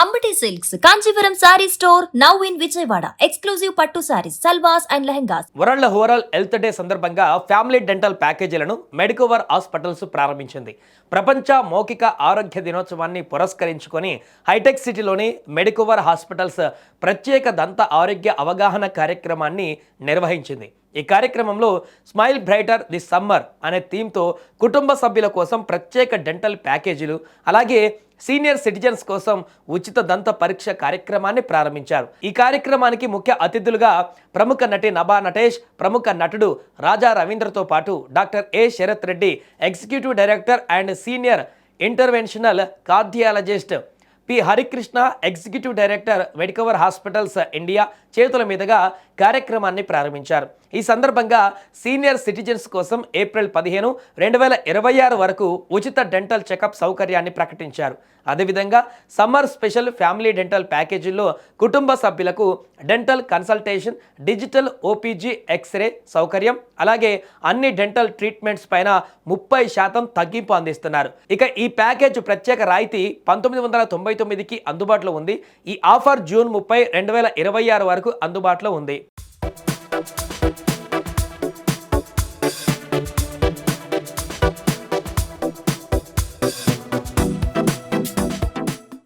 Ambati Silks, Kanchipuram Saree Store, now in Vijayawada. Exclusive Pattu Sarees, Salwas and Lehengas. World overall health day సందర్భంగా family dental ప్యాకేజీలను Medicover hospitals ప్రారంభించింది. ప్రపంచ మౌఖిక ఆరోగ్య దినోత్సవాన్ని పురస్కరించుకొని hitech సిటీలోని మెడికోవర్ హాస్పిటల్స్ ప్రత్యేక దంత ఆరోగ్య అవగాహన కార్యక్రమాన్ని నిర్వహించింది. ఈ కార్యక్రమంలో స్మైల్ బ్రైటర్ ది సమ్మర్ అనే థీమ్తో కుటుంబ సభ్యుల కోసం ప్రత్యేక డెంటల్ ప్యాకేజీలు, అలాగే సీనియర్ సిటిజన్స్ కోసం ఉచిత దంత పరీక్ష కార్యక్రమాన్ని ప్రారంభించారు. ఈ కార్యక్రమానికి ముఖ్య అతిథులుగా ప్రముఖ నటి నభా నటేష్, ప్రముఖ నటుడు రాజా రవీంద్రతో పాటు doctor A Sharath Reddy, executive director and senior interventional cardiologist P Harikrishna, executive director Medicover hospitals India చేతుల మీదుగా కార్యక్రమాన్ని ప్రారంభించారు. ఈ సందర్భంగా సీనియర్ సిటిజన్స్ కోసం ఏప్రిల్ 15, 2026 వరకు ఉచిత డెంటల్ చెకప్ సౌకర్యాన్ని ప్రకటించారు. అదేవిధంగా సమ్మర్ స్పెషల్ ఫ్యామిలీ డెంటల్ ప్యాకేజీల్లో కుటుంబ సభ్యులకు dental consultation, digital OPG x-ray సౌకర్యం, అలాగే అన్ని డెంటల్ ట్రీట్మెంట్స్ పైన 30% తగ్గింపు అందిస్తున్నారు. ఇక ఈ ప్యాకేజ్ ప్రత్యేక రాయితీ 1999కి అందుబాటులో ఉంది. ఈ ఆఫర్ జూన్ 30, 2026 వరకు అందుబాటులో ఉంది.